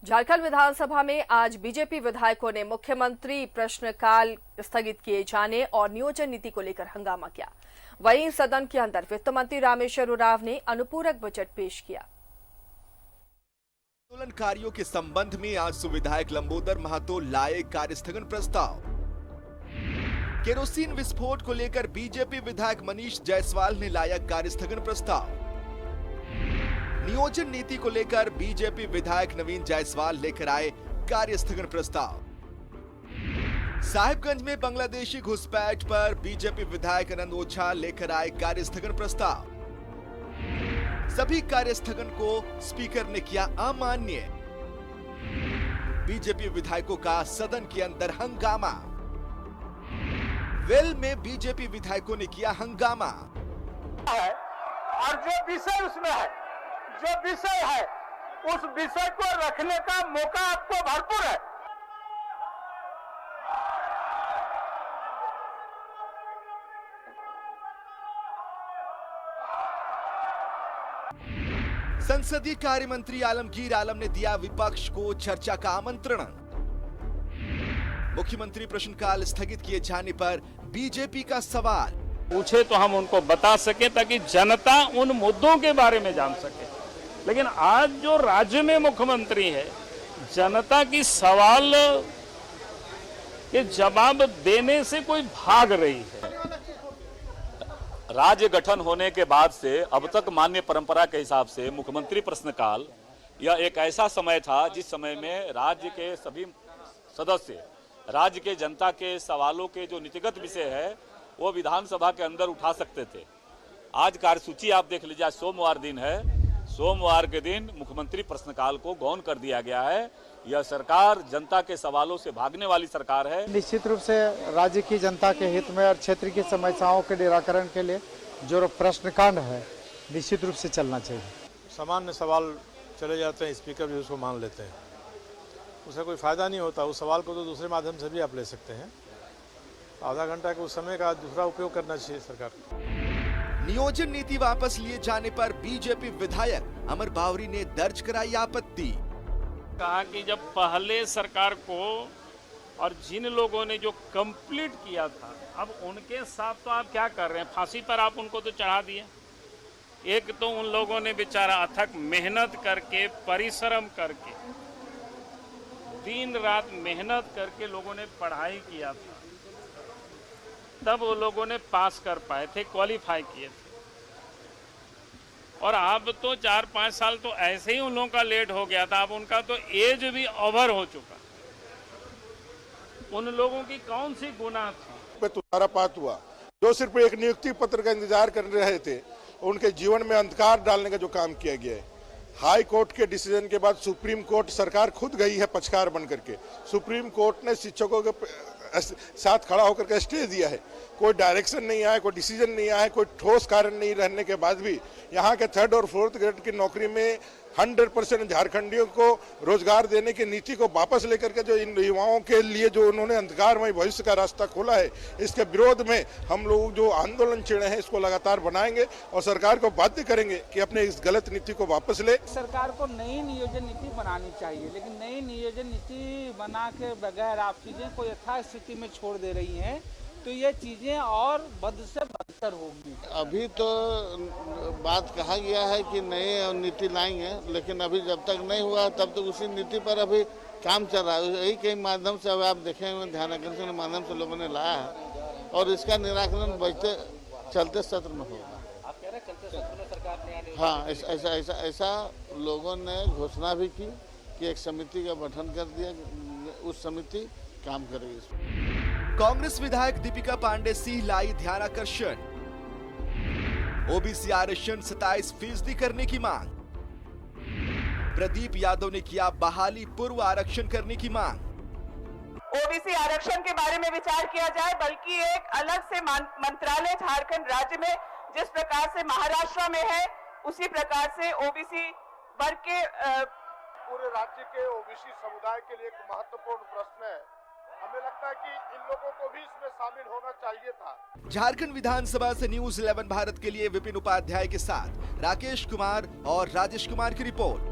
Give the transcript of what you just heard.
झारखंड विधानसभा में आज बीजेपी विधायकों ने मुख्यमंत्री प्रश्नकाल स्थगित किए जाने और नियोजन नीति को लेकर हंगामा किया। वहीं सदन के अंदर वित्त मंत्री रामेश्वर उरांव ने अनुपूरक बजट पेश किया। आंदोलनकारियों के संबंध में आज विधायक लंबोदर महतो लाए कार्यस्थगन प्रस्ताव। केरोसिन विस्फोट को लेकर बीजेपी विधायक मनीष जायसवाल ने लाया कार्यस्थगन प्रस्ताव। नियोजन नीति को लेकर बीजेपी विधायक नवीन जायसवाल लेकर आए कार्यस्थगन प्रस्ताव। साहिबगंज में बांग्लादेशी घुसपैठ पर बीजेपी विधायक आनंद ओझा लेकर आए कार्यस्थगन प्रस्ताव। सभी कार्यस्थगन को स्पीकर ने किया अमान्य। बीजेपी विधायकों का सदन के अंदर हंगामा। वेल में बीजेपी विधायकों ने किया हंगामा। और जो विषय उसमें है, जो विषय है उस विषय को रखने का मौका आपको भरपूर है। संसदीय कार्य मंत्री आलमगीर आलम ने दिया विपक्ष को चर्चा का आमंत्रण। मुख्यमंत्री प्रश्नकाल स्थगित किए जाने पर बीजेपी का सवाल। पूछे तो हम उनको बता सके ताकि जनता उन मुद्दों के बारे में जान सके। लेकिन आज जो राज्य में मुख्यमंत्री है, जनता की सवाल के जवाब देने से कोई भाग रही है। राज्य गठन होने के बाद से अब तक मान्य परंपरा के हिसाब से मुख्यमंत्री प्रश्नकाल यह एक ऐसा समय था जिस समय में राज्य के सभी सदस्य राज्य के जनता के सवालों के जो नीतिगत विषय है वो विधानसभा के अंदर उठा सकते थे। आज कार्यसूची आप देख लीजिए, आज सोमवार दिन है। सोमवार के दिन मुख्यमंत्री प्रश्नकाल को गौण कर दिया गया है। यह सरकार जनता के सवालों से भागने वाली सरकार है। निश्चित रूप से राज्य की जनता के हित में और क्षेत्र की समस्याओं के निराकरण के लिए जो प्रश्नकांड है निश्चित रूप से चलना चाहिए। सामान्य सवाल चले जाते हैं, स्पीकर भी उसको मान लेते हैं, उससे कोई फायदा नहीं होता। उस सवाल को तो दूसरे माध्यम से भी आप ले सकते हैं। आधा घंटा के उस समय का दूसरा उपयोग करना चाहिए सरकार को। नियोजन नीति वापस लिए जाने पर बीजेपी विधायक अमर बावरी ने दर्ज कराई आपत्ति। कहा कि जब पहले सरकार को और जिन लोगों ने जो कंप्लीट किया था, अब उनके साथ तो आप क्या कर रहे हैं? फांसी पर आप उनको तो चढ़ा दिए। एक तो उन लोगों ने बेचारा अथक मेहनत करके, परिश्रम करके, दिन रात मेहनत करके लोगों ने पढ़ाई किया था, तब वो लोगों ने पास कर पाए थे, क्वालिफाई किए थे। और अब तो 4-5 साल तो ऐसे ही उन लोगों का लेट हो गया था। अब उनका तो एज भी ओवर हो चुका। उन लोगों की कौन सी गुनाह थी? तुषारापात हुआ, जो सिर्फ एक नियुक्ति पत्र का इंतजार कर रहे थे, उनके जीवन में अंधकार डालने का जो काम किया गया है। हाई कोर्ट के डिसीजन के बाद सुप्रीम कोर्ट सरकार खुद गई है पक्षकार बन करके। सुप्रीम कोर्ट ने शिक्षकों के साथ खड़ा होकर के स्टे दिया है। कोई डायरेक्शन नहीं आया, कोई डिसीजन नहीं आया, कोई ठोस कारण नहीं रहने के बाद भी यहाँ के 3rd और 4th ग्रेड की नौकरी में 100% झारखंडियों को रोजगार देने की नीति को वापस लेकर के जो इन युवाओं के लिए जो उन्होंने अंधकारमय भविष्य का रास्ता खोला है, इसके विरोध में हम लोग जो आंदोलन छेड़े हैं इसको लगातार बनाएंगे और सरकार को बाध्य करेंगे कि अपने इस गलत नीति को वापस ले। सरकार को नई नियोजन नीति बनानी चाहिए, लेकिन नई नियोजन नीति बना के बगैर आप चीजें को यथास्थिति में छोड़ दे रही हैं, तो ये चीजें और बद से बदतर होगी। अभी तो बात कहा गया है कि नए नीति लाएंगे, लेकिन अभी जब तक नहीं हुआ तब तक उसी नीति पर अभी काम चल रहा है। यही के माध्यम से अब आप देखेंगे ध्यान आकर्षण के माध्यम से लोगों ने लाया है और इसका निराकरण बजते चलते सत्र में होगा। आप कह रहे हैं चलते सत्र में सरकार ने हाँ, ऐसा लोगों ने घोषणा भी की कि एक समिति का गठन कर दिया, उस समिति काम करेगी। कांग्रेस विधायक दीपिका पांडे सिंह लाई ध्यानाकर्षण। ओबीसी आरक्षण 27% करने की मांग। प्रदीप यादव ने किया बहाली पूर्व आरक्षण करने की मांग। ओबीसी आरक्षण के बारे में विचार किया जाए, बल्कि एक अलग से मंत्रालय झारखंड राज्य में जिस प्रकार से महाराष्ट्र में है, उसी प्रकार से ओबीसी वर्ग के पूरे राज्य के ओबीसी समुदाय के लिए एक महत्वपूर्ण प्रश्न है। हमें लगता है कि इन लोगों को भी इसमें शामिल होना चाहिए था। झारखंड विधानसभा से न्यूज़ 11 भारत के लिए विपिन उपाध्याय के साथ राकेश कुमार और राजेश कुमार की रिपोर्ट।